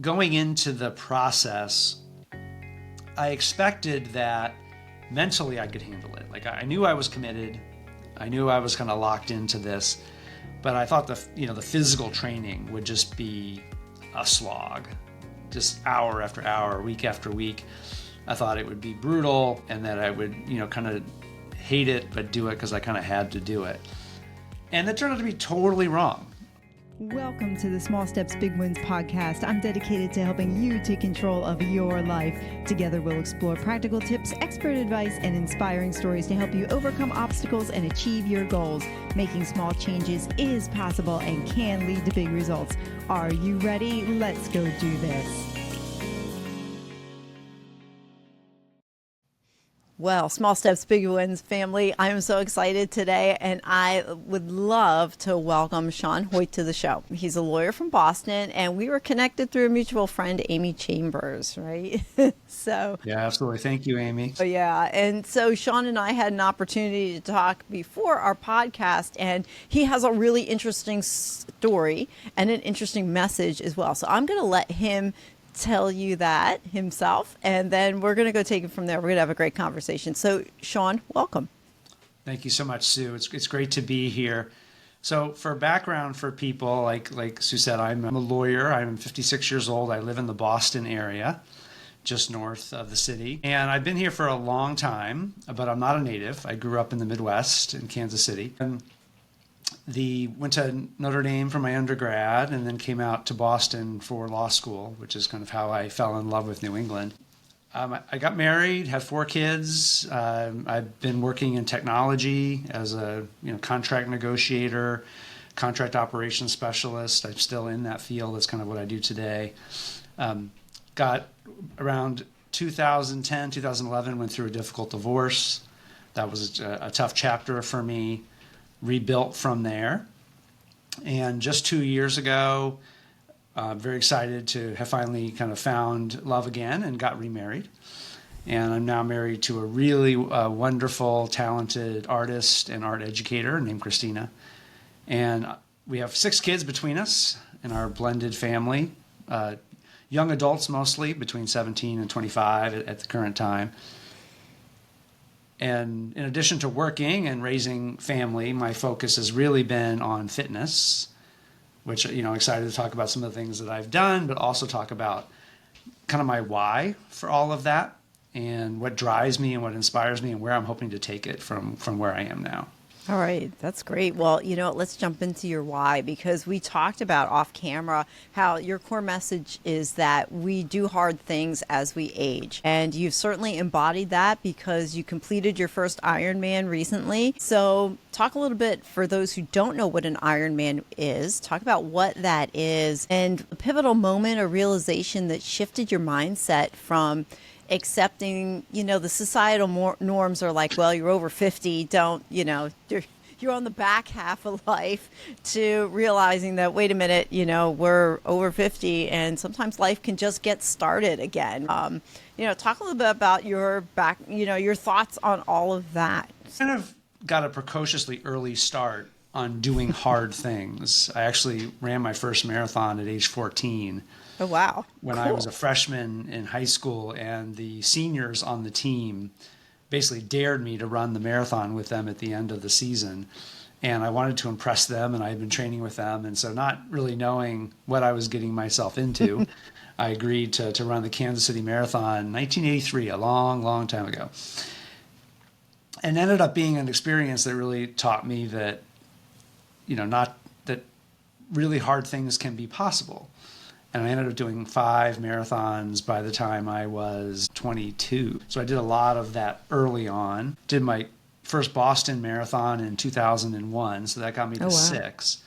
going into the process, I expected that mentally I could handle it. Like I knew I was committed. I knew I was kind of locked into this, but I thought the physical training would just be a slog, just hour after hour, week after week. I thought it would be brutal and that I would, kind of hate it, but do it because I kind of had to do it. And it turned out to be totally wrong. Welcome to the Small Steps, Big Wins podcast. I'm dedicated to helping you take control of your life. Together, we'll explore practical tips, expert advice, and inspiring stories to help you overcome obstacles and achieve your goals. Making small changes is possible and can lead to big results. Are you ready? Let's go do this. Well, Small Steps, Big Wins family, I am so excited today, and I would love to welcome Shawn Hoyt to the show. He's a lawyer from Boston, and we were connected through a mutual friend, Amy Chambers, right? Yeah, absolutely. Thank you, Amy. Yeah, and so Shawn and I had an opportunity to talk before our podcast, and he has a really interesting story and an interesting message as well. So I'm going to let him tell you that himself, and then we're going to go take it from there. We're going to have a great conversation. So, Shawn, welcome. Thank you so much, Sue. It's great to be here. So, for background for people, like Sue said, I'm a lawyer. I'm 56 years old. I live in the Boston area, just north of the city. And I've been here for a long time, but I'm not a native. I grew up in the Midwest in Kansas City. And went to Notre Dame for my undergrad and then came out to Boston for law school, which is kind of how I fell in love with New England. I got married, had 4 kids. I've been working in technology as a contract negotiator, contract operations specialist. I'm still in that field. That's kind of what I do today. Got around 2010, 2011, went through a difficult divorce. That was a tough chapter for me. Rebuilt from there. And just 2 years ago, I'm very excited to have finally kind of found love again and got remarried. And I'm now married to a really wonderful, talented artist and art educator named Christina. And we have 6 kids between us in our blended family, young adults mostly, between 17 and 25 at the current time. And in addition to working and raising family, my focus has really been on fitness, which, excited to talk about some of the things that I've done, but also talk about kind of my why for all of that and what drives me and what inspires me and where I'm hoping to take it from where I am now. All right, that's great. Well, let's jump into your why, because we talked about off camera how your core message is that we do hard things as we age. And you've certainly embodied that because you completed your first Ironman recently. So talk a little bit for those who don't know what an Ironman is. Talk about what that is and a pivotal moment or realization that shifted your mindset from accepting, the societal norms are like, well, you're over 50, don't, you're on the back half of life, to realizing that, wait a minute, we're over 50 and sometimes life can just get started again. Talk a little bit about your your thoughts on all of that. Kind of got a precociously early start on doing hard things. I actually ran my first marathon at age 14. Oh, wow. When cool. I was a freshman in high school, and the seniors on the team basically dared me to run the marathon with them at the end of the season. And I wanted to impress them, and I had been training with them. And so, not really knowing what I was getting myself into, I agreed to run the Kansas City Marathon in 1983, a long, long time ago. And ended up being an experience that really taught me that, not that really hard things can be possible. And I ended up doing 5 marathons by the time I was 22. So I did a lot of that early on. Did my first Boston Marathon in 2001, so that got me to 6.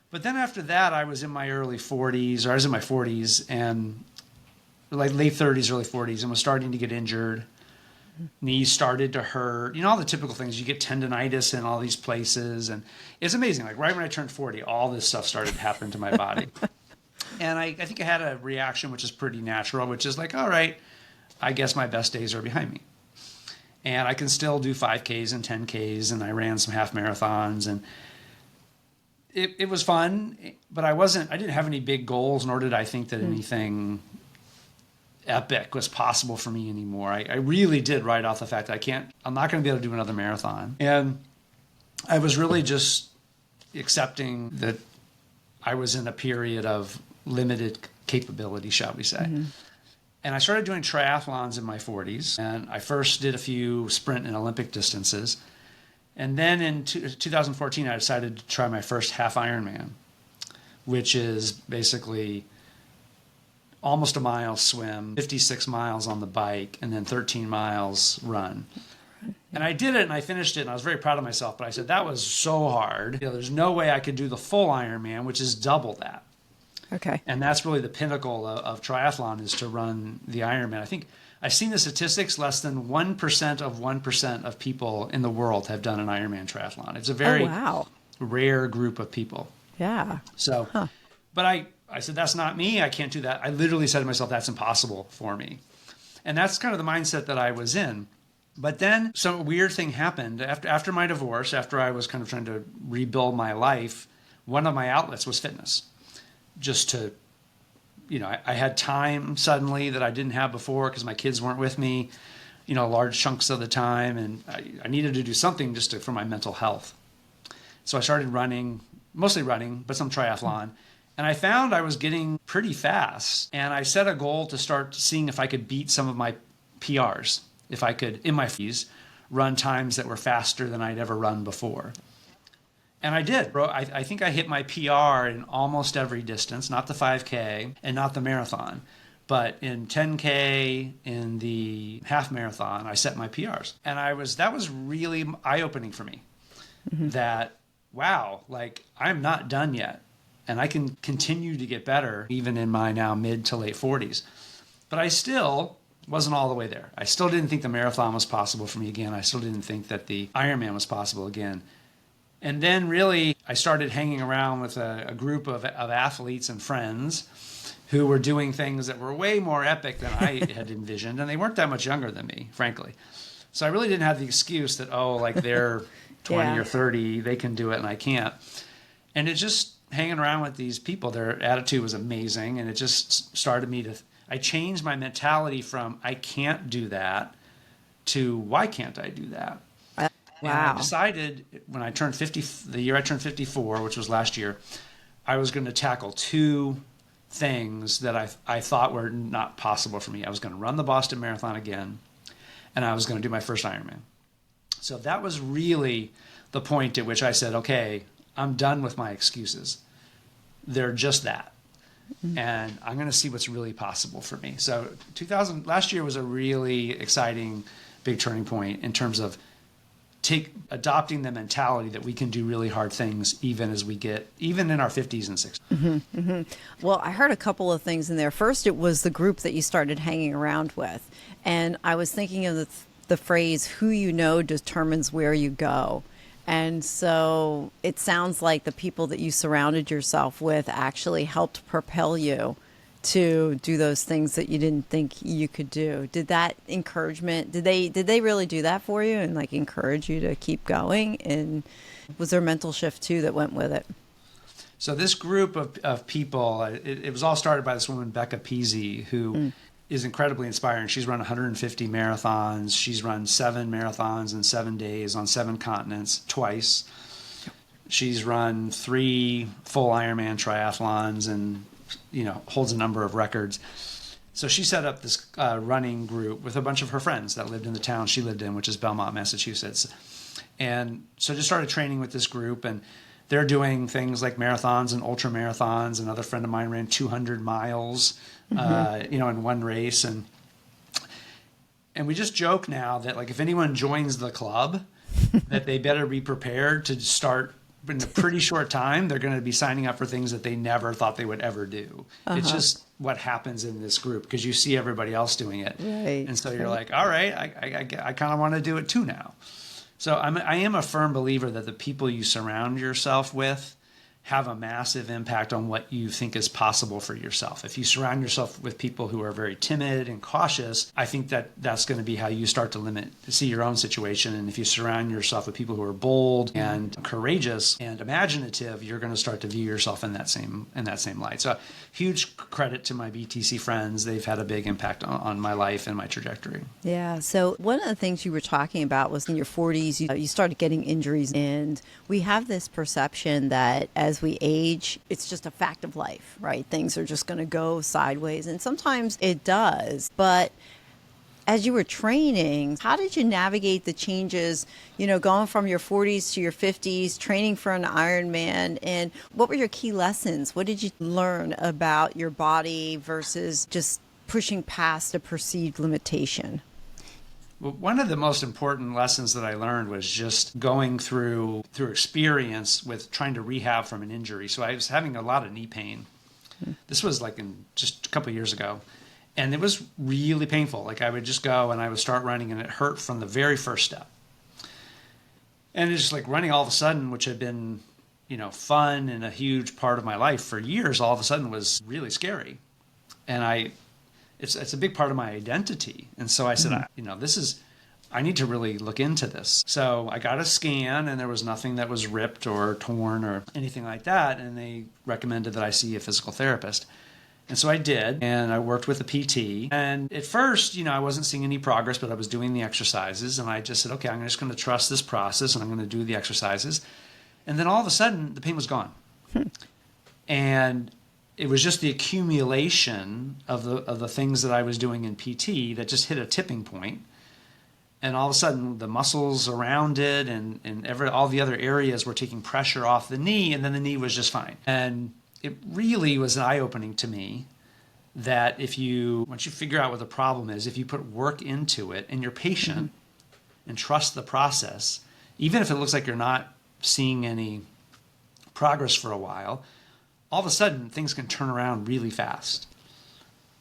But then after that, I was in my early 40s, or I was in my 40s, and like late 30s, early 40s, and was starting to get injured. Knees started to hurt. All the typical things. You get tendonitis in all these places. And it's amazing. Like right when I turned 40, all this stuff started to happen to my body. And I think I had a reaction which is pretty natural, which is like, all right, I guess my best days are behind me. And I can still do 5Ks and 10Ks, and I ran some half marathons. it was fun, but I didn't have any big goals, nor did I think that anything epic was possible for me anymore. I really did write off the fact that I'm not going to be able to do another marathon. And I was really just accepting that I was in a period of limited capability, shall we say. Mm-hmm. And I started doing triathlons in my 40s. And I first did a few sprint and Olympic distances. And then in 2014, I decided to try my first half Ironman, which is basically almost a mile swim, 56 miles on the bike, and then 13 miles run. And I did it, and I finished it, and I was very proud of myself. But I said, that was so hard. There's no way I could do the full Ironman, which is double that. Okay. And that's really the pinnacle of triathlon, is to run the Ironman. I think I've seen the statistics, less than 1% of 1% of people in the world have done an Ironman triathlon. It's a very rare group of people. Yeah. So, but I said, that's not me. I can't do that. I literally said to myself, that's impossible for me. And that's kind of the mindset that I was in. But then some weird thing happened. After my divorce, after I was kind of trying to rebuild my life, one of my outlets was fitness. Just to, I had time suddenly that I didn't have before because my kids weren't with me, large chunks of the time. And I needed to do something just for my mental health. So I started running, mostly running, but some triathlon. And I found I was getting pretty fast. And I set a goal to start seeing if I could beat some of my PRs. If I could, in my fees, run times that were faster than I'd ever run before. And I did, bro. I think I hit my PR in almost every distance, not the 5K and not the marathon. But in 10K, in the half marathon, I set my PRs. And that was really eye-opening for me. Mm-hmm. That, wow, I'm not done yet. And I can continue to get better even in my now mid to late 40s. But I still wasn't all the way there. I still didn't think the marathon was possible for me again. I still didn't think that the Ironman was possible again. And then really I started hanging around with a group of athletes and friends who were doing things that were way more epic than I had envisioned. And they weren't that much younger than me, frankly. So I really didn't have the excuse that, they're 20 or 30, they can do it and I can't. And it just hanging around with these people, their attitude was amazing. And it just started me I changed my mentality from I can't do that to why can't I do that? Wow. And I decided when I turned 50, the year I turned 54, which was last year, I was going to tackle two things that I thought were not possible for me. I was going to run the Boston Marathon again, and I was going to do my first Ironman. So that was really the point at which I said, okay, I'm done with my excuses. They're just that. Mm-hmm. And I'm going to see what's really possible for me. So last year was a really exciting big turning point in terms of adopting the mentality that we can do really hard things even in our 50s and 60s. Mm-hmm, mm-hmm. Well, I heard a couple of things in there. First, it was the group that you started hanging around with. And I was thinking of the phrase, who you know determines where you go. And so it sounds like the people that you surrounded yourself with actually helped propel you to do those things that you didn't think you could do. Did that encouragement, did they really do that for you and encourage you to keep going? And was there a mental shift too that went with it? So this group of people, it was all started by this woman, Becca Peasy, who is incredibly inspiring. She's run 150 marathons. She's run 7 marathons in 7 days on 7 continents twice. She's run 3 full Ironman triathlons and holds a number of records. So she set up this running group with a bunch of her friends that lived in the town she lived in, which is Belmont, Massachusetts. And so just started training with this group, and they're doing things like marathons and ultra marathons. Another friend of mine ran 200 miles, in one race. And we just joke now that if anyone joins the club, that they better be prepared to start in a pretty short time. They're going to be signing up for things that they never thought they would ever do. Uh-huh. It's just what happens in this group because you see everybody else doing it. Right. And so you're like, all right, I kind of want to do it too now. So I am a firm believer that the people you surround yourself with have a massive impact on what you think is possible for yourself. If you surround yourself with people who are very timid and cautious, I think that that's going to be how you start to see your own situation. And if you surround yourself with people who are bold and courageous and imaginative, you're going to start to view yourself in that same light. So huge credit to my BTC friends. They've had a big impact on my life and my trajectory. Yeah. So one of the things you were talking about was in your 40s, you started getting injuries. And we have this perception that as we age, it's just a fact of life, right? Things are just going to go sideways. And sometimes it does. But as you were training, how did you navigate the changes, going from your 40s to your 50s, training for an Ironman? And what were your key lessons? What did you learn about your body versus just pushing past a perceived limitation? Well, one of the most important lessons that I learned was just going through experience with trying to rehab from an injury. So I was having a lot of knee pain. This was like just a couple of years ago. And it was really painful. Like I would just go and I would start running and it hurt from the very first step. And it's just like running all of a sudden, which had been, fun and a huge part of my life for years, all of a sudden was really scary. And it's a big part of my identity. And so I said, I need to really look into this. So I got a scan and there was nothing that was ripped or torn or anything like that. And they recommended that I see a physical therapist. And so I did, and I worked with a PT. And at first, I wasn't seeing any progress, but I was doing the exercises. And I just said, okay, I'm just going to trust this process and I'm going to do the exercises. And then all of a sudden, the pain was gone. And it was just the accumulation of the things that I was doing in PT that just hit a tipping point. And all of a sudden, the muscles around it and all the other areas were taking pressure off the knee, and then the knee was just fine. And it really was eye-opening to me that once you figure out what the problem is, if you put work into it and you're patient and trust the process, even if it looks like you're not seeing any progress for a while, all of a sudden things can turn around really fast.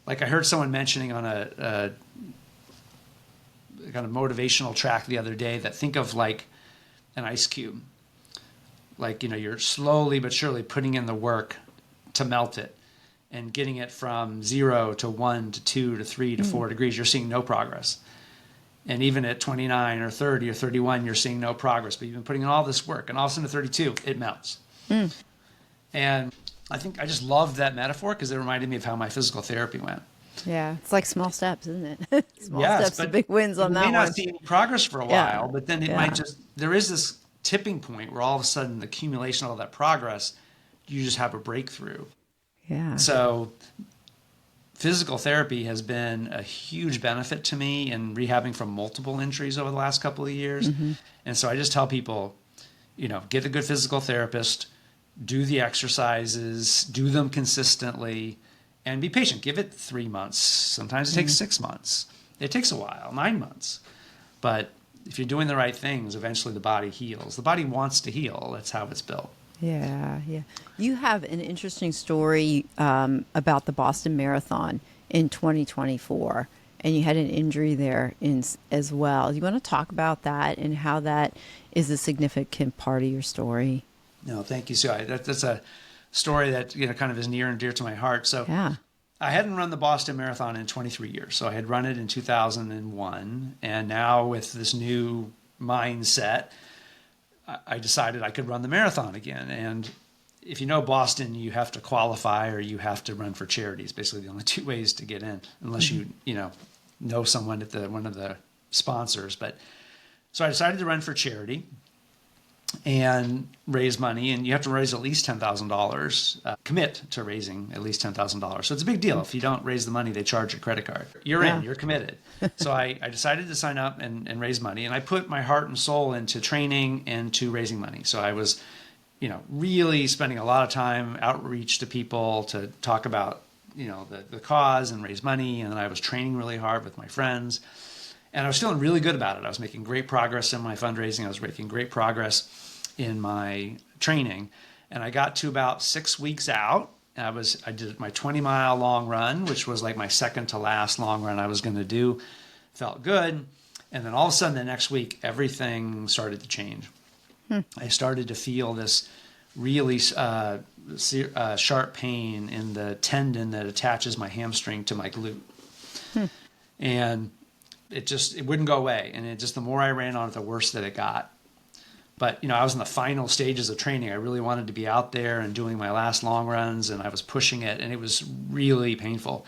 Like I heard someone mentioning on a kind of motivational track the other day that think of like an ice cube. Like, you're slowly but surely putting in the work to melt it and getting it from 0 to 1 to 2 to 3 to 4 degrees. You're seeing no progress. And even at 29 or 30 or 31, you're seeing no progress. But you've been putting in all this work. And all of a sudden at 32, it melts. And I think I just loved that metaphor because it reminded me of how my physical therapy went. Yeah, it's like small steps, isn't it? Small steps to big wins on that one. You may not see any progress for a while, but then it might there is this tipping point where all of a sudden the accumulation of all that progress, you just have a breakthrough. Yeah. So physical therapy has been a huge benefit to me in rehabbing from multiple injuries over the last couple of years. And so I just tell people, get a good physical therapist, do the exercises, do them consistently, and be patient. Give it 3 months. Sometimes it takes 6 months. It takes a while, 9 months. But if you're doing the right things, eventually the body heals. The body wants to heal. That's how it's built. Yeah. You have an interesting story about the Boston Marathon in 2024, and you had an injury there as well. You want to talk about that and how that is a significant part of your story? No, thank you, Sue. That's a story that kind of is near and dear to my heart. So I hadn't run the Boston Marathon in 23 years. So I had run it in 2001, and now with this new mindset, I decided I could run the marathon again. And if you know Boston, you have to qualify or you have to run for charity. It's basically the only two ways to get in, unless you know someone at one of the sponsors. But so I decided to run for charity and raise money, and you have to raise at least $10,000, commit to raising at least $10,000. So it's a big deal. If you don't raise the money, they charge your credit card. You're in, you're committed. So I decided to sign up and raise money, and I put my heart and soul into training and to raising money. So I was, really spending a lot of time outreach to people to talk about, the cause and raise money. And then I was training really hard with my friends. And I was feeling really good about it. I was making great progress in my fundraising. I was making great progress in my training. And I got to about 6 weeks out. I did my 20-mile long run, which was like my second to last long run I was going to do. Felt good. And then all of a sudden the next week, everything started to change. I started to feel this really sharp pain in the tendon that attaches my hamstring to my glute. And it wouldn't go away. And the more I ran on it, the worse that it got. But, I was in the final stages of training. I really wanted to be out there and doing my last long runs, and I was pushing it, and it was really painful.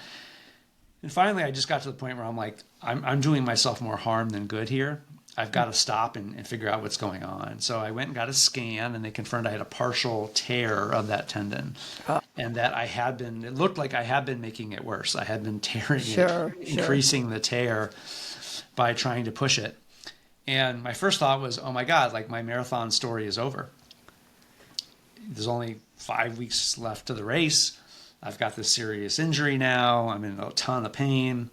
And finally, I just got to the point where I'm like, I'm doing myself more harm than good here. I've got to stop and figure out what's going on. So I went and got a scan, and they confirmed I had a partial tear of that tendon. And that it looked like I had been making it worse. I had been tearing it, increasing the tear by trying to push it. And my first thought was, oh my God, like my marathon story is over. There's only 5 weeks left to the race. I've got this serious injury now. I'm in a ton of pain.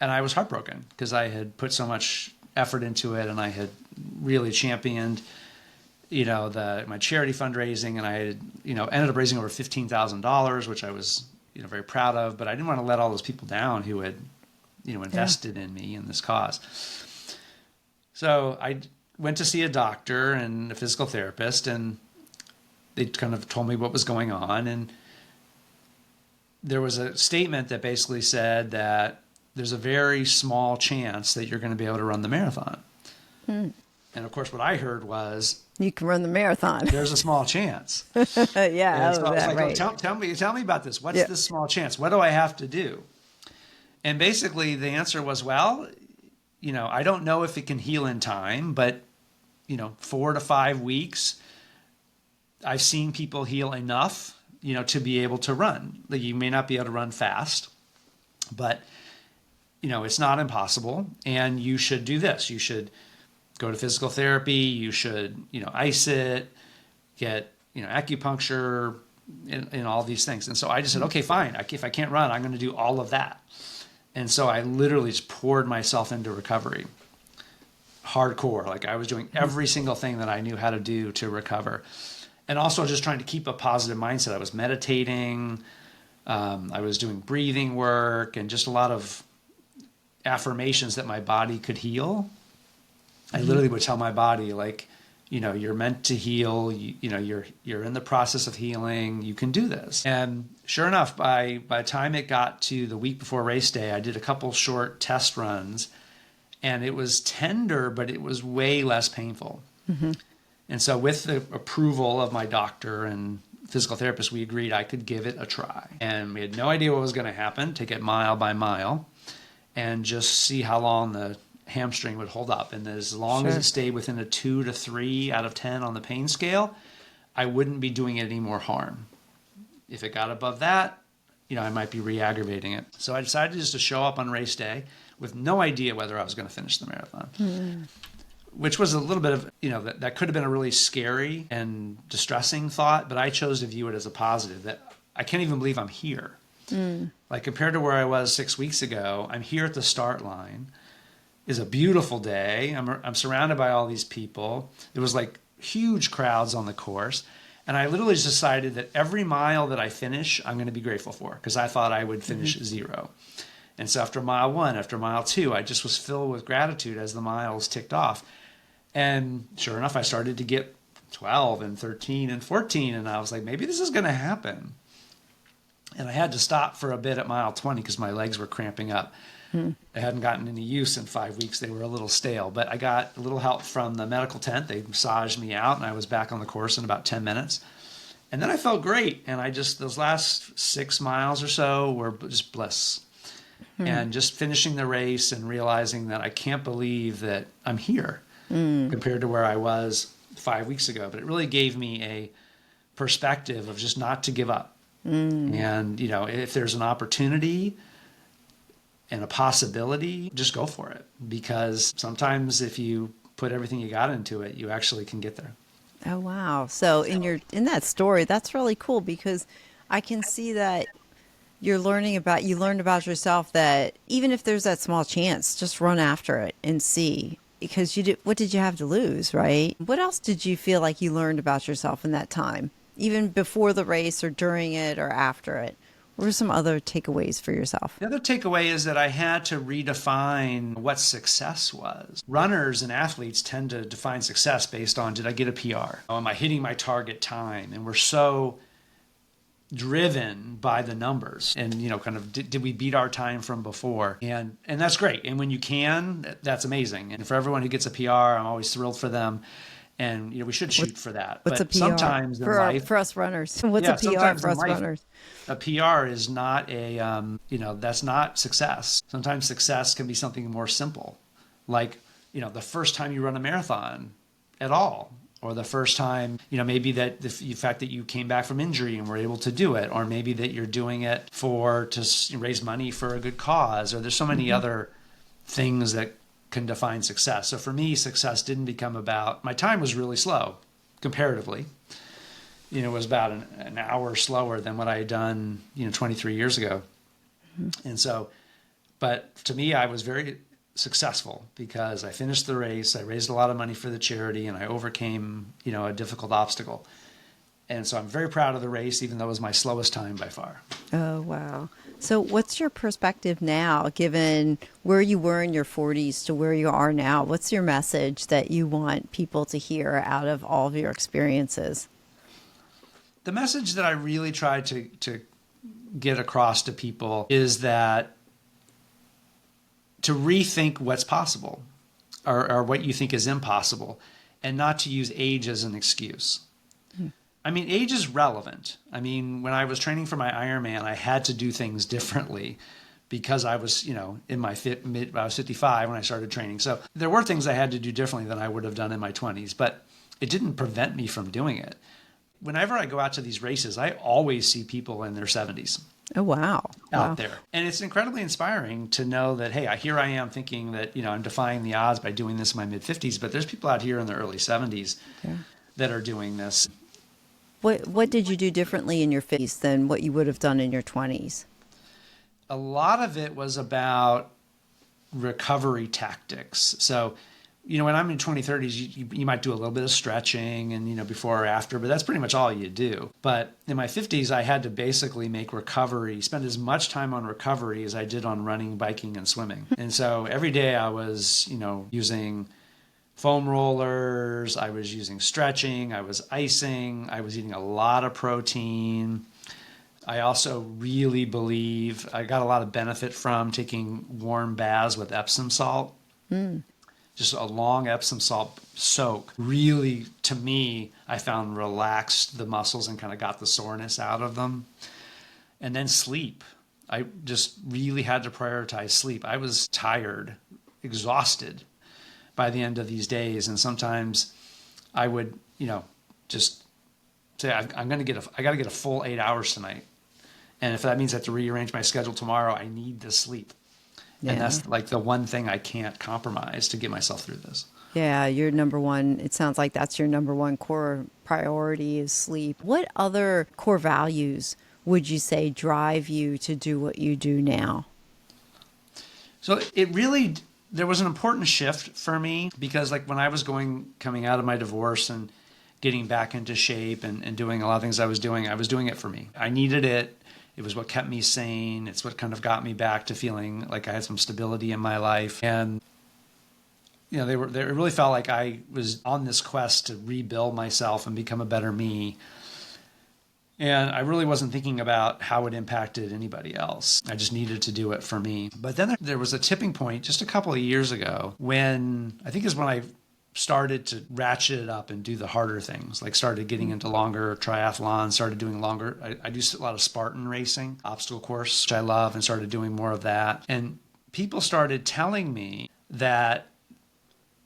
And I was heartbroken because I had put so much effort into it, and I had really championed, my charity fundraising, and I had, ended up raising over $15,000, which I was, very proud of, but I didn't want to let all those people down who had, invested in me in this cause. So I went to see a doctor and a physical therapist, and they kind of told me what was going on. And there was a statement that basically said that there's a very small chance that you're going to be able to run the marathon. And of course, what I heard was, you can run the marathon. There's a small chance. Yeah. So I was like, right. Tell me about this. What's this small chance? What do I have to do? And basically the answer was, well, I don't know if it can heal in time, but 4 to 5 weeks, I've seen people heal enough, to be able to run. Like, you may not be able to run fast, but it's not impossible. And you should do this. You should go to physical therapy. You should, ice it, get, acupuncture, and all these things. And so I just said, okay, fine. If I can't run, I'm going to do all of that. And so I literally just poured myself into recovery, hardcore. Like, I was doing every single thing that I knew how to do to recover. And also just trying to keep a positive mindset. I was meditating. I was doing breathing work and just a lot of affirmations that my body could heal. I literally would tell my body, like, you're meant to heal. You're in the process of healing. You can do this. And sure enough, by the time it got to the week before race day, I did a couple short test runs, and it was tender, but it was way less painful. And so with the approval of my doctor and physical therapist, we agreed I could give it a try. And we had no idea what was going to happen, take it mile by mile, and just see how long the hamstring would hold up. And as long as it stayed within a 2 to 3 out of 10 on the pain scale, I wouldn't be doing it any more harm. If it got above that, I might be re-aggravating it. So I decided just to show up on race day with no idea whether I was going to finish the marathon, which was a little bit of, that could have been a really scary and distressing thought, but I chose to view it as a positive, that I can't even believe I'm here. Like, compared to where I was 6 weeks ago, I'm here at the start line. It's a beautiful day. I'm surrounded by all these people. There was like huge crowds on the course. And I literally just decided that every mile that I finish, I'm going to be grateful for, because I thought I would finish 0. And so after mile 1, after mile 2, I just was filled with gratitude as the miles ticked off. And sure enough, I started to get 12 and 13 and 14. And I was like, maybe this is going to happen. And I had to stop for a bit at mile 20 because my legs were cramping up. I hadn't gotten any use in 5 weeks. They were a little stale, but I got a little help from the medical tent. They massaged me out, and I was back on the course in about 10 minutes. And then I felt great. And those last 6 miles or so were just bliss. And just finishing the race and realizing that I can't believe that I'm here compared to where I was 5 weeks ago. But it really gave me a perspective of just not to give up. And, if there's an opportunity and a possibility, just go for it. Because sometimes if you put everything you got into it, you actually can get there. Oh, wow. So in that story, that's really cool, because I can see that you learned about yourself, that even if there's that small chance, just run after it and see, because what did you have to lose, right? What else did you feel like you learned about yourself in that time, even before the race or during it or after it? What are some other takeaways for yourself? The other takeaway is that I had to redefine what success was. Runners and athletes tend to define success based on, did I get a PR? Am I hitting my target time? And we're so driven by the numbers and, kind of, did we beat our time from before? And that's great. And when you can, that's amazing. And for everyone who gets a PR, I'm always thrilled for them. And, we should shoot for that. What's but a PR? Sometimes in life, For us runners? What's yeah, a PR for us life, runners? a PR is not that's not success. Sometimes success can be something more simple, like, the first time you run a marathon at all, or the first time, maybe that the fact that you came back from injury and were able to do it, or maybe that you're doing it to raise money for a good cause, or there's so many other things that can define success. So for me, success didn't become about, my time was really slow comparatively. It was about an hour slower than what I had done, 23 years ago. And so, but to me, I was very successful because I finished the race, I raised a lot of money for the charity, and I overcame, a difficult obstacle. And so I'm very proud of the race, even though it was my slowest time by far. Oh, wow. So what's your perspective now, given where you were in your 40s to where you are now? What's your message that you want people to hear out of all of your experiences? The message that I really try to get across to people is that to rethink what's possible or what you think is impossible, and not to use age as an excuse. I mean, age is relevant. I mean, when I was training for my Ironman, I had to do things differently because I was, in my I was 55 when I started training. So there were things I had to do differently than I would have done in my 20s, but it didn't prevent me from doing it. Whenever I go out to these races, I always see people in their 70s. Oh, wow. Out there. And it's incredibly inspiring to know that, hey, here I am thinking that, I'm defying the odds by doing this in my mid 50s, but there's people out here in their early 70s that are doing this. What did you do differently in your 50s than what you would have done in your 20s? A lot of it was about recovery tactics. So, when I'm in 2030s, you might do a little bit of stretching and, before or after, but that's pretty much all you do. But in my 50s, I had to basically make recovery, spend as much time on recovery as I did on running, biking, and swimming. And so every day I was, using foam rollers, I was using stretching, I was icing, I was eating a lot of protein. I also really believe I got a lot of benefit from taking warm baths with Epsom salt. Just a long Epsom salt soak really, to me, I found relaxed the muscles and kind of got the soreness out of them. And then sleep. I just really had to prioritize sleep. I was tired, exhausted by the end of these days. And sometimes I would, just say, I got to get a full 8 hours tonight. And if that means I have to rearrange my schedule tomorrow, I need to sleep. Yeah. And that's like the one thing I can't compromise to get myself through this. Yeah, your number one, it sounds like that's your number one core priority is sleep. What other core values would you say drive you to do what you do now? So there was an important shift for me because like when I was coming out of my divorce and getting back into shape and doing a lot of things I was doing it for me. I needed it. It was what kept me sane. It's what kind of got me back to feeling like I had some stability in my life. And, they really felt like I was on this quest to rebuild myself and become a better me. And I really wasn't thinking about how it impacted anybody else. I just needed to do it for me. But then there was a tipping point just a couple of years ago when I started to ratchet it up and do the harder things, like started getting into longer triathlons, started doing longer. I do a lot of Spartan racing, obstacle course, which I love, and started doing more of that. And people started telling me that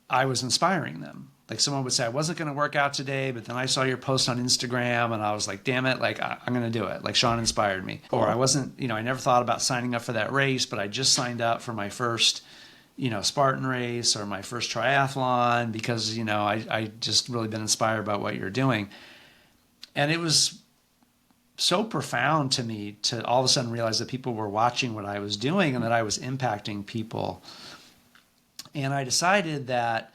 I was inspiring them. Like someone would say, I wasn't going to work out today, but then I saw your post on Instagram and I was like, damn it, like I'm going to do it. Like Shawn inspired me. Or I wasn't, I never thought about signing up for that race, but I just signed up for my first Spartan race or my first triathlon because, I just really been inspired by what you're doing. And it was so profound to me to all of a sudden realize that people were watching what I was doing and that I was impacting people. And I decided that,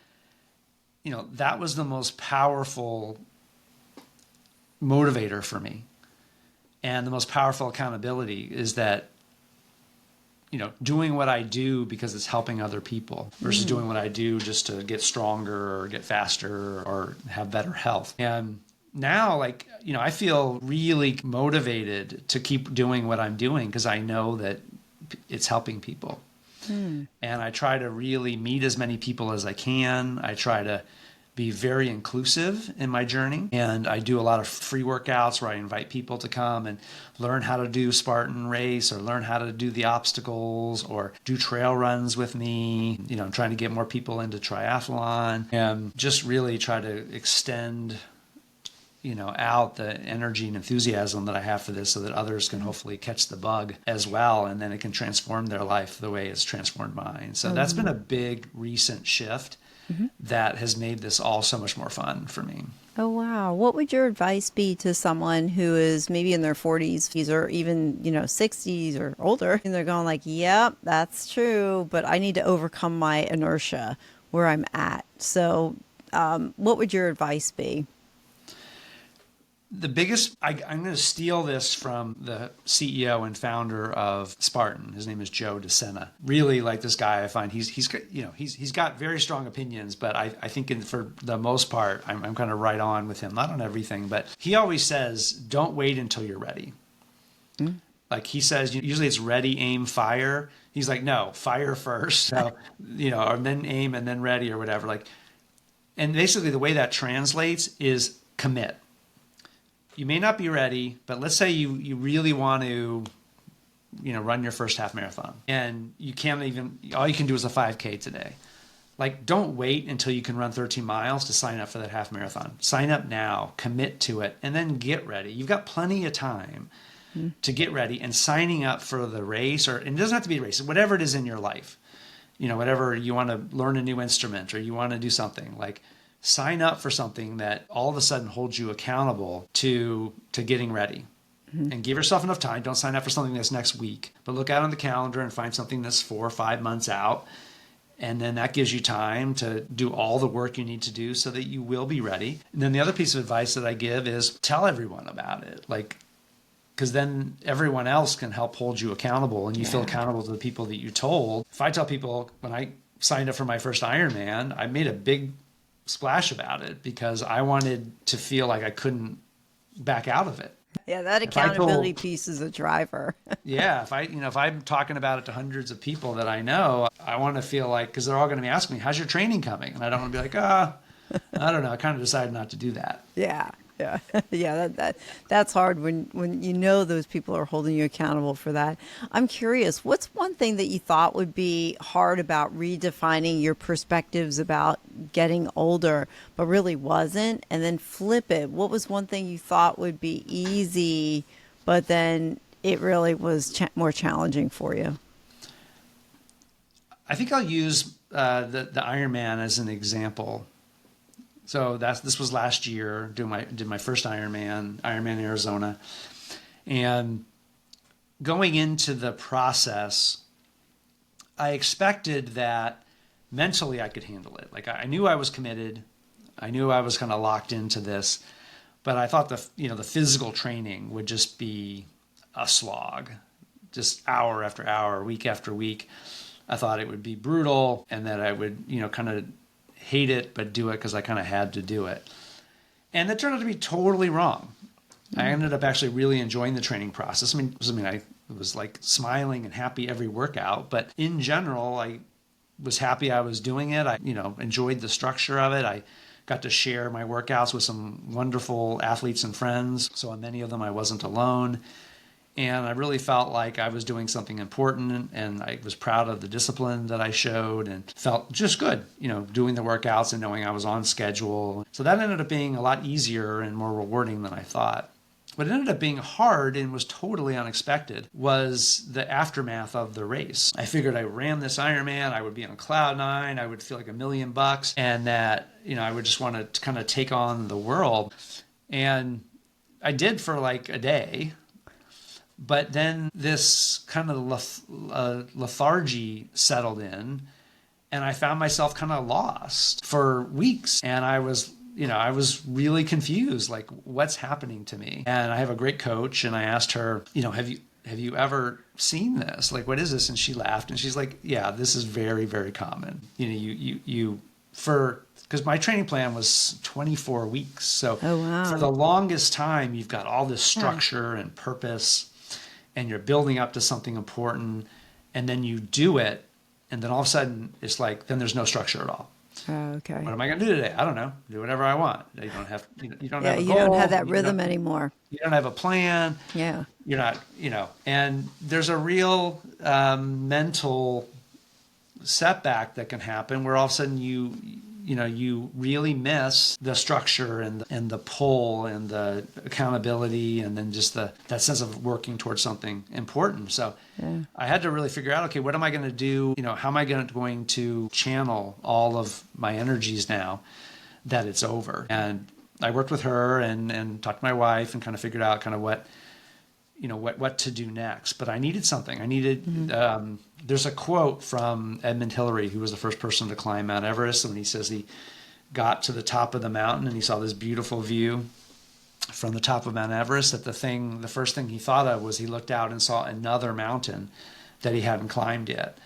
that was the most powerful motivator for me. And the most powerful accountability is that, doing what I do because it's helping other people versus doing what I do just to get stronger or get faster or have better health. And now, I feel really motivated to keep doing what I'm doing because I know that it's helping people. And I try to really meet as many people as I can. I try to be very inclusive in my journey. And I do a lot of free workouts where I invite people to come and learn how to do Spartan race or learn how to do the obstacles or do trail runs with me. I'm trying to get more people into triathlon and just really try to extend out the energy and enthusiasm that I have for this so that others can hopefully catch the bug as well. And then it can transform their life the way it's transformed mine. So that's been a big recent shift that has made this all so much more fun for me. Oh, wow. What would your advice be to someone who is maybe in their 40s or even, 60s or older? And they're going like, yep, that's true, but I need to overcome my inertia where I'm at. So what would your advice be? The biggest, I'm going to steal this from the CEO and founder of Spartan. His name is Joe DeSena. Really like this guy. I find he's got very strong opinions, but I think for the most part, I'm kind of right on with him. Not on everything, but he always says, don't wait until you're ready. Like he says, usually it's ready, aim, fire. He's like, no, fire first. So, or then aim and then ready or whatever. And basically the way that translates is commit. You may not be ready, but let's say you really want to, run your first half marathon and you can't even, all you can do is a 5K today. Don't wait until you can run 13 miles to sign up for that half marathon. Sign up now, commit to it, and then get ready. You've got plenty of time to get ready, and signing up for the race, and it doesn't have to be a race, whatever it is in your life, whatever you want to learn a new instrument or you want to do something sign up for something that all of a sudden holds you accountable to getting ready. And give yourself enough time. Don't sign up for something that's next week, but look out on the calendar and find something that's 4 or 5 months out. And then that gives you time to do all the work you need to do so that you will be ready. And then the other piece of advice that I give is tell everyone about it. Because then everyone else can help hold you accountable and you feel accountable to the people that you told. If I tell people when I signed up for my first Ironman, I made a big splash about it because I wanted to feel like I couldn't back out of it. Yeah, that accountability piece is a driver. Yeah, if I'm talking about it to hundreds of people that I know, I want to feel like, because they're all going to be asking me, how's your training coming? And I don't want to be like, I don't know. I kind of decided not to do that. Yeah. Yeah, that's hard when you know those people are holding you accountable for that. I'm curious, what's one thing that you thought would be hard about redefining your perspectives about getting older, but really wasn't? And then flip it. What was one thing you thought would be easy, but then it really was more challenging for you? I think I'll use the Ironman as an example. So this was last year. Did my first Ironman Arizona, and going into the process, I expected that mentally I could handle it. I knew I was committed, I knew I was kind of locked into this, but I thought the physical training would just be a slog, just hour after hour, week after week. I thought it would be brutal, and that I would kind of hate it, but do it because I kind of had to do it. And it turned out to be totally wrong. I ended up actually really enjoying the training process. I was smiling and happy every workout, but in general, I was happy I was doing it. I, enjoyed the structure of it. I got to share my workouts with some wonderful athletes and friends. So on many of them, I wasn't alone. And I really felt like I was doing something important, and I was proud of the discipline that I showed and felt just good, doing the workouts and knowing I was on schedule. So that ended up being a lot easier and more rewarding than I thought. What ended up being hard and was totally unexpected was the aftermath of the race. I figured I ran this Ironman, I would be on cloud nine, I would feel like $1,000,000, and that, I would just want to kind of take on the world. And I did for a day. But then this kind of lethargy settled in, and I found myself kind of lost for weeks. And I was I was really confused, like what's happening to me. And I have a great coach, and I asked her, have you ever seen this? Like, what is this? And she laughed, and she's like, yeah, this is very, very common. Because my training plan was 24 weeks. So Oh, wow. for the longest time, you've got all this structure and purpose, and you're building up to something important, and then you do it. And then all of a sudden it's like, then there's no structure at all. Oh, okay. What am I going to do today? I don't know. Do whatever I want. You don't have, you don't have a You goal. don't have that rhythm anymore. You don't have a plan. Yeah. You're not, and there's a real mental setback that can happen where all of a sudden you really miss the structure and the pull and the accountability, and then just that sense of working towards something important. So I had to really figure out, okay, what am I going to do? How am I going to channel all of my energies now that it's over? And I worked with her and talked to my wife and kind of figured out kind of what to do next. But I needed something. There's a quote from Edmund Hillary, who was the first person to climb Mount Everest. And he says he got to the top of the mountain and he saw this beautiful view from the top of Mount Everest, that the first thing he thought of was he looked out and saw another mountain that he hadn't climbed yet.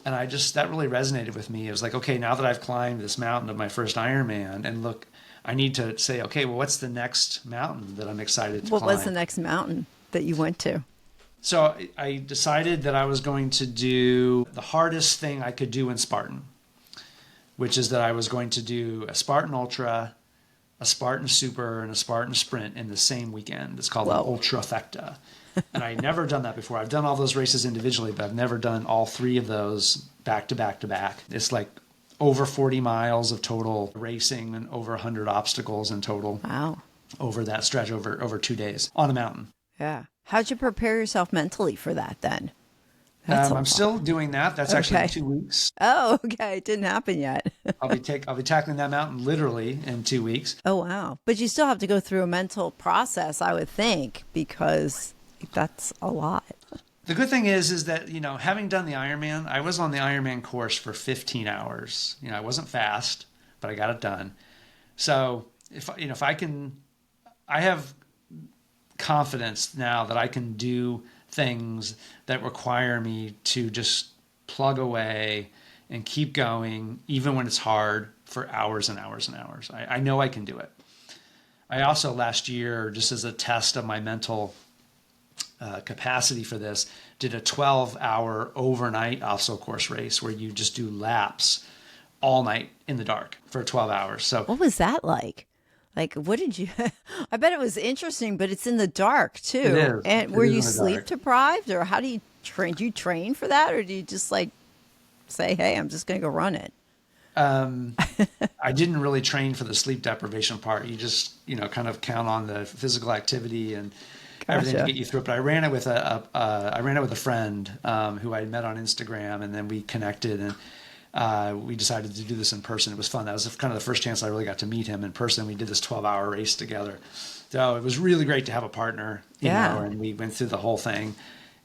And that really resonated with me. It was like, okay, now that I've climbed this mountain of my first Ironman, and look, I need to say, okay, well, what's the next mountain that I'm excited to climb? What was the next mountain that you went to? So I decided that I was going to do the hardest thing I could do in Spartan, which is that I was going to do a Spartan Ultra, a Spartan Super, and a Spartan Sprint in the same weekend. It's called an Ultrafecta. And I'd never done that before. I've done all those races individually, but I've never done all three of those back to back to back. It's like over 40 miles of total racing and over 100 obstacles in total. Wow. Over that stretch, over 2 days on a mountain. Yeah. How'd you prepare yourself mentally for that then? I'm still doing that. That's actually 2 weeks. Oh, okay. It didn't happen yet. I'll be tackling that mountain literally in 2 weeks. Oh, wow. But you still have to go through a mental process, I would think, because that's a lot. The good thing is that, having done the Ironman, I was on the Ironman course for 15 hours. I wasn't fast, but I got it done. So if I have confidence now that I can do things that require me to just plug away and keep going, even when it's hard, for hours and hours and hours. I know I can do it. I also last year, just as a test of my mental capacity for this, did a 12-hour overnight obstacle course race where you just do laps all night in the dark for 12 hours. So what was that like? Like, what did you, I bet it was interesting, but it's in the dark too. It is. And were you sleep deprived, or how do you train? Do you train for that, or do you just like say, hey, I'm just going to go run it? I didn't really train for the sleep deprivation part. You just, kind of count on the physical activity and everything to get you through it. But I ran it with a friend who I met on Instagram, and then we connected, and we decided to do this in person. It was fun. That was kind of the first chance I really got to meet him in person. We did this 12-hour race together. So it was really great to have a partner, you know, and we went through the whole thing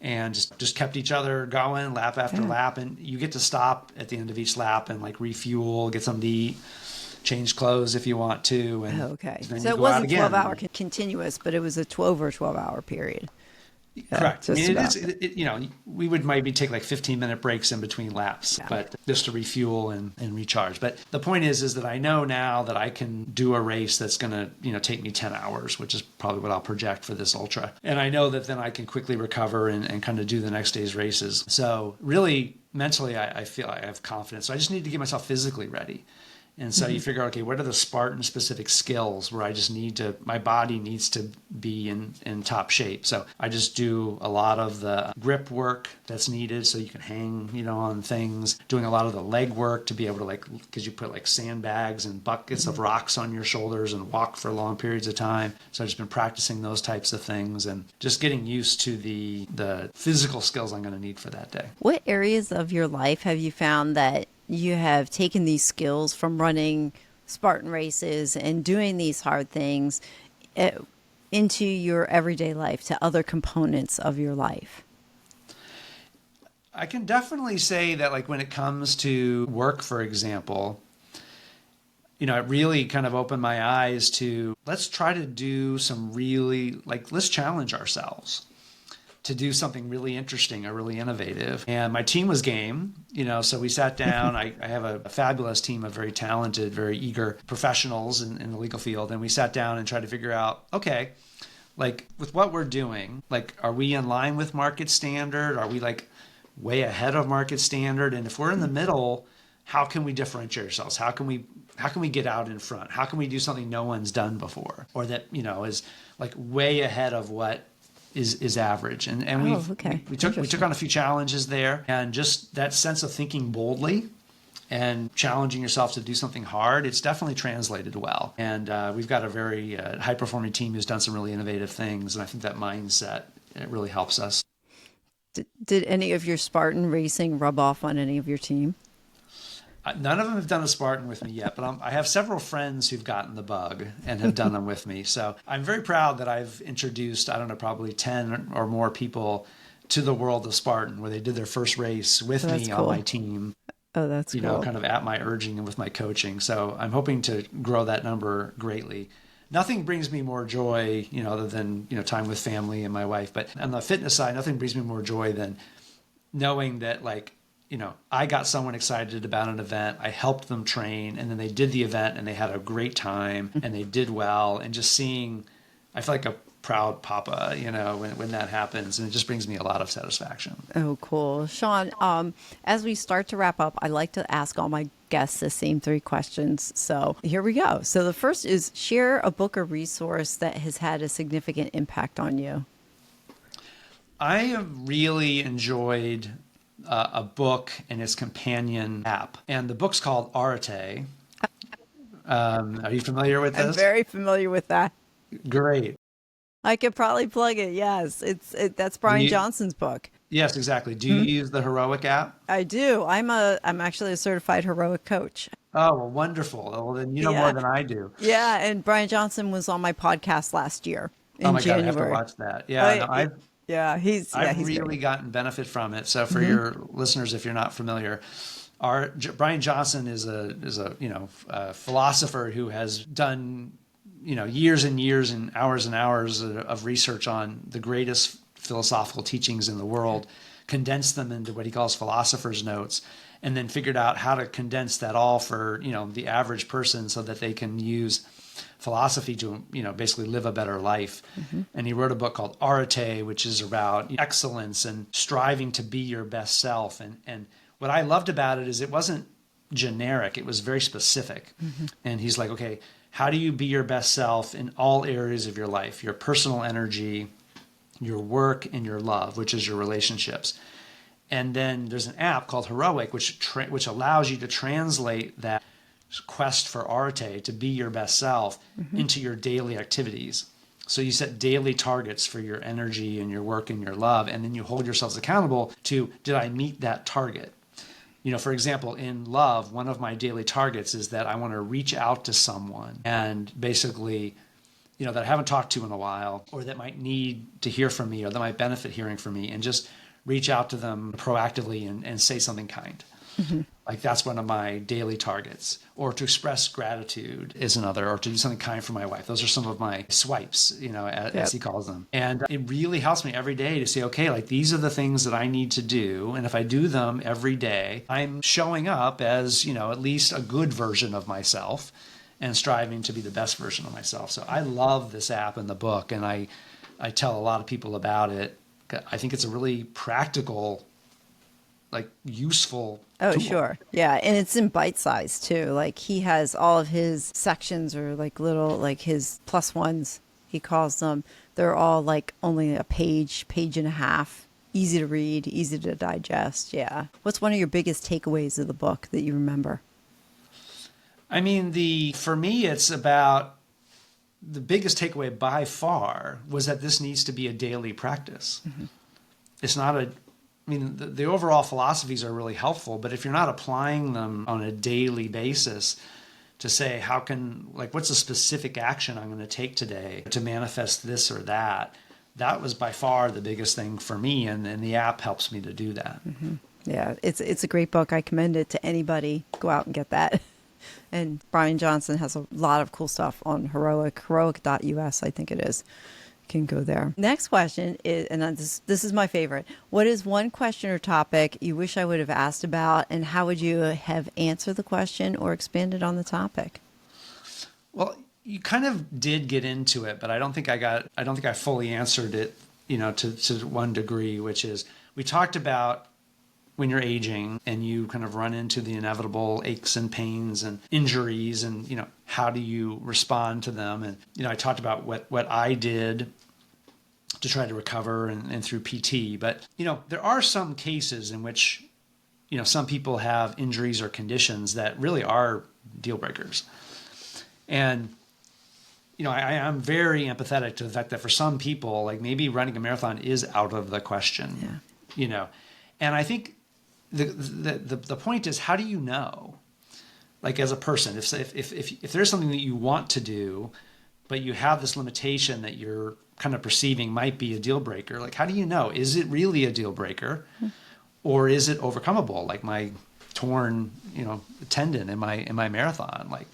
and just kept each other going lap after lap. And you get to stop at the end of each lap and like refuel, get something to eat, change clothes if you want to. And so it wasn't 12-hour continuous, but it was a 12-hour period. Correct. I mean, we would maybe take like 15-minute breaks in between laps, but just to refuel and recharge. But the point is that I know now that I can do a race that's going to, take me 10 hours, which is probably what I'll project for this ultra. And I know that then I can quickly recover and kind of do the next day's races. So really mentally, I feel I have confidence. So I just need to get myself physically ready. And so you figure, okay, what are the Spartan specific skills where I just my body needs to be in top shape. So I just do a lot of the grip work that's needed so you can hang, on things, doing a lot of the leg work to be able to because you put like sandbags and buckets of rocks on your shoulders and walk for long periods of time. So I've just been practicing those types of things and just getting used to the physical skills I'm going to need for that day. What areas of your life have you found that you have taken these skills from running Spartan races and doing these hard things into your everyday life, to other components of your life? I can definitely say that when it comes to work, for example, it really kind of opened my eyes to let's try to do some really, like, let's challenge ourselves to do something really interesting or really innovative. And my team was game, so we sat down. I have a fabulous team of very talented, very eager professionals in the legal field. And we sat down and tried to figure out, okay, like with what we're doing, like, are we in line with market standard? Are we like way ahead of market standard? And if we're in the middle, how can we differentiate ourselves? How can we get out in front? How can we do something no one's done before, or that, is like way ahead of what is average? And we took on a few challenges there, and just that sense of thinking boldly and challenging yourself to do something hard, it's definitely translated well. And we've got a very high performing team who's done some really innovative things, and I think that mindset, it really helps us. Did any of your Spartan racing rub off on any of your team? None of them have done a Spartan with me yet, but I have several friends who've gotten the bug and have done them with me. So I'm very proud that I've introduced, I don't know, probably 10 or more people to the world of Spartan, where they did their first race with me on my team. Oh, that's cool. Kind of at my urging and with my coaching. So I'm hoping to grow that number greatly. Nothing brings me more joy, other than, time with family and my wife. But on the fitness side, nothing brings me more joy than knowing that, like, I got someone excited about an event, I helped them train, and then they did the event and they had a great time and they did well. And just seeing, I feel like a proud papa, when that happens, and it just brings me a lot of satisfaction. Oh, cool. Shawn, as we start to wrap up, I like to ask all my guests the same 3 questions. So here we go. So the first is, share a book or resource that has had a significant impact on you. I have really enjoyed a book and its companion app. And the book's called Arate. Are you familiar with this? I'm very familiar with that. Great. I could probably plug it. Yes, that's Brian Johnson's book. Yes, exactly. Do you use the Heroic app? I do. I'm actually a certified heroic coach. Oh, well, wonderful. Well, then you know more than I do. Yeah, and Brian Johnson was on my podcast last year in January. God, I have to watch that. Yeah, I've really great. gotten benefit from it. So for your listeners, if you're not familiar, Brian Johnson is a philosopher who has done years and years and hours of research on the greatest philosophical teachings in the world, condensed them into what he calls philosopher's notes, and then figured out how to condense that all for the average person so that they can use philosophy to basically live a better life. And he wrote a book called Arate, which is about excellence and striving to be your best self. And what I loved about it is it wasn't generic, it was very specific. And he's like, okay, how do you be your best self in all areas of your life, your personal energy, your work, and your love, which is your relationships. And then there's an app called Heroic, which allows you to translate that quest for Arate, to be your best self, into your daily activities. So you set daily targets for your energy and your work and your love, and then you hold yourselves accountable to, did I meet that target? For example, in love, one of my daily targets is that I want to reach out to someone and basically, that I haven't talked to in a while, or that might need to hear from me, or that might benefit hearing from me, and just reach out to them proactively and say something kind. Like, that's one of my daily targets. Or to express gratitude is another, or to do something kind for my wife. Those are some of my swipes, as he calls them. And it really helps me every day to say, okay, like, these are the things that I need to do. And if I do them every day, I'm showing up as, at least a good version of myself and striving to be the best version of myself. So I love this app and the book, and I tell a lot of people about it. I think it's a really practical, like, useful tool. Sure. Yeah. And it's in bite size too. Like, he has all of his sections, or like little, like his plus ones, he calls them. They're all like only a page and a half, easy to read, easy to digest. Yeah. What's one of your biggest takeaways of the book that you remember? I mean, for me, it's about, the biggest takeaway by far was that this needs to be a daily practice. It's not the overall philosophies are really helpful, but if you're not applying them on a daily basis to say, what's a specific action I'm going to take today to manifest this or that, that was by far the biggest thing for me. And the app helps me to do that. Yeah, it's a great book. I commend it to anybody. Go out and get that. And Brian Johnson has a lot of cool stuff on heroic.us, I think it is. Can go there. Next question is, and this is my favorite. What is one question or topic you wish I would have asked about, and how would you have answered the question or expanded on the topic? Well, you kind of did get into it, but I don't think I fully answered it, to one degree, which is we talked about when you're aging and you kind of run into the inevitable aches and pains and injuries and, how do you respond to them? And, I talked about what I did to try to recover and through PT. But, there are some cases in which, some people have injuries or conditions that really are deal breakers. And, I am very empathetic to the fact that for some people, like maybe running a marathon is out of the question, and I think the point is, how do you know, like as a person, if there's something that you want to do, but you have this limitation that you're kind of perceiving might be a deal breaker, like how do you know, is it really a deal breaker or is it overcomable? Like my torn, tendon in my marathon, like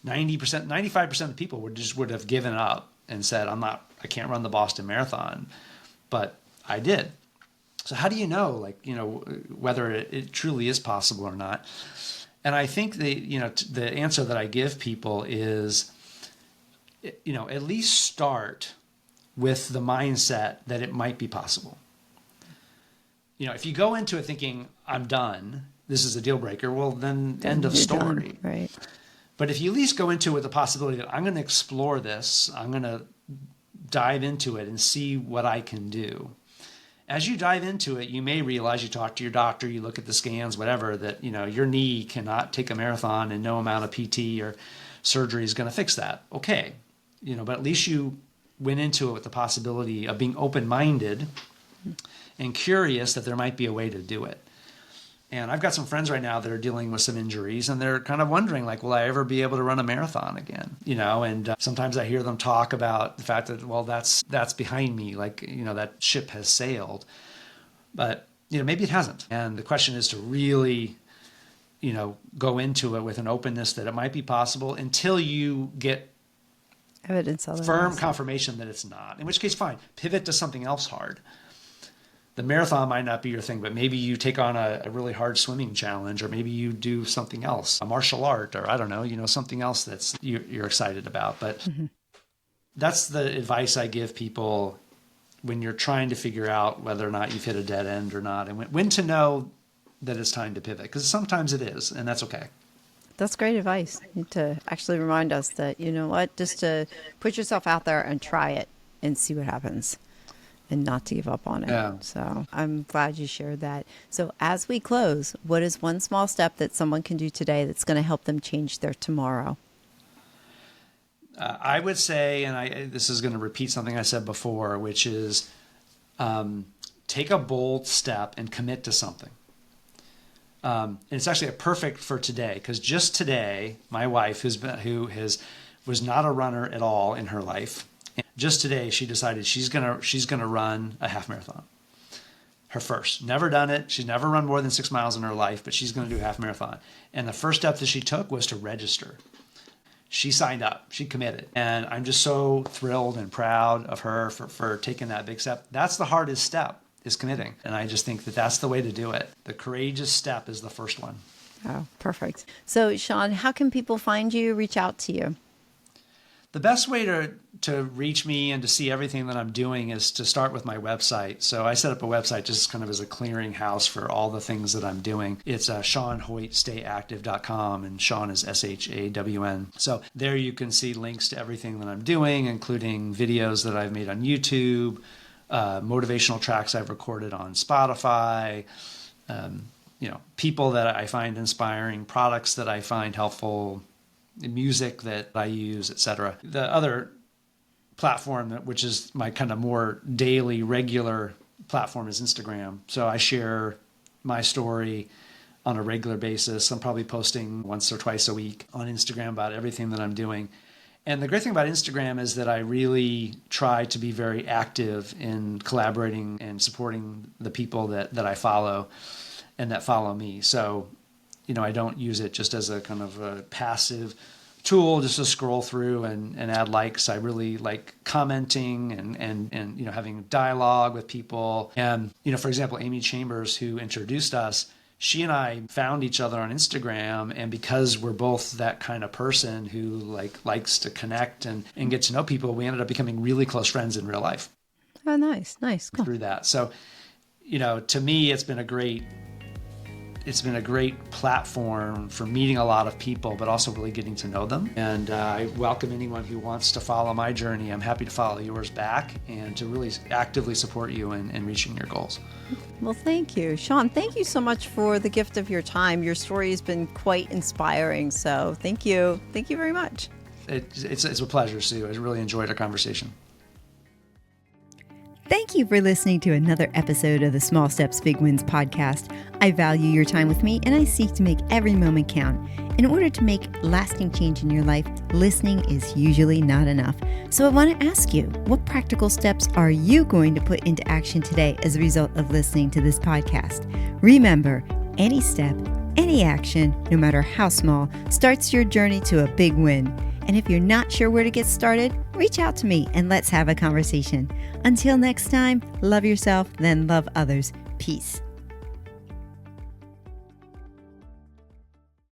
90%, 95% of the people would have given up and said, I can't run the Boston Marathon, but I did. So how do you know, whether it truly is possible or not? And I think the answer that I give people is, at least start with the mindset that it might be possible. If you go into it thinking, I'm done, this is a deal breaker, well, then end of story. Done. Right. But if you at least go into it with the possibility that I'm going to explore this, I'm going to dive into it and see what I can do. As you dive into it, you may realize, you talk to your doctor, you look at the scans, whatever, that your knee cannot take a marathon and no amount of PT or surgery is going to fix that. Okay, but at least you went into it with the possibility of being open-minded and curious that there might be a way to do it. And I've got some friends right now that are dealing with some injuries, and they're kind of wondering, will I ever be able to run a marathon again? And sometimes I hear them talk about the fact that, well, that's behind me, that ship has sailed. But, maybe it hasn't. And the question is to really, go into it with an openness that it might be possible until you get evidence otherwise. Firm confirmation that it's not. In which case, fine, pivot to something else hard. The marathon might not be your thing, but maybe you take on a really hard swimming challenge, or maybe you do something else, a martial art, or I don't know, something else that's you're excited about. But that's the advice I give people when you're trying to figure out whether or not you've hit a dead end or not, and when to know that it's time to pivot, because sometimes it is, and that's okay. That's great advice, to actually remind us that, just to put yourself out there and try it and see what happens. And not to give up on it. Yeah. So I'm glad you shared that. So as we close, what is one small step that someone can do today that's going to help them change their tomorrow? I would say, and this is going to repeat something I said before, which is take a bold step and commit to something. And it's actually perfect for today, because just today, my wife, was not a runner at all in her life, just today, she decided she's gonna run a half marathon. Her first. Never done it. She's never run more than 6 miles in her life, but she's going to do a half marathon. And the first step that she took was to register. She signed up. She committed. And I'm just so thrilled and proud of her for taking that big step. That's the hardest step, is committing. And I just think that that's the way to do it. The courageous step is the first one. Oh, perfect. So, Shawn, how can people find you, reach out to you? The best way to reach me and to see everything that I'm doing is to start with my website. So I set up a website just kind of as a clearinghouse for all the things that I'm doing. It's ShawnHoytStayActive.com, and Shawn is SHAWN. So there you can see links to everything that I'm doing, including videos that I've made on YouTube, motivational tracks I've recorded on Spotify, people that I find inspiring, products that I find helpful, music that I use, etc. The other platform, which is my kind of more daily, regular platform, is Instagram. So I share my story on a regular basis. I'm probably posting once or twice a week on Instagram about everything that I'm doing. And the great thing about Instagram is that I really try to be very active in collaborating and supporting the people that I follow and that follow me. So I don't use it just as a kind of a passive tool just to scroll through and add likes. I really like commenting and having dialogue with people. And, for example, Amy Chambers, who introduced us, she and I found each other on Instagram, and because we're both that kind of person who likes to connect and get to know people, we ended up becoming really close friends in real life. Oh, nice. Cool. Through that. So, to me, it's been a great platform for meeting a lot of people, but also really getting to know them. And I welcome anyone who wants to follow my journey. I'm happy to follow yours back and to really actively support you in reaching your goals. Well, thank you. Shawn, thank you so much for the gift of your time. Your story has been quite inspiring. So thank you. Thank you very much. It's a pleasure, Sue. I really enjoyed our conversation. Thank you for listening to another episode of the Small Steps, Big Wins podcast. I value your time with me, and I seek to make every moment count. In order to make lasting change in your life, listening is usually not enough. So I want to ask you, what practical steps are you going to put into action today as a result of listening to this podcast? Remember, any step, any action, no matter how small, starts your journey to a big win. And if you're not sure where to get started, reach out to me and let's have a conversation. Until next time, love yourself, then love others. Peace.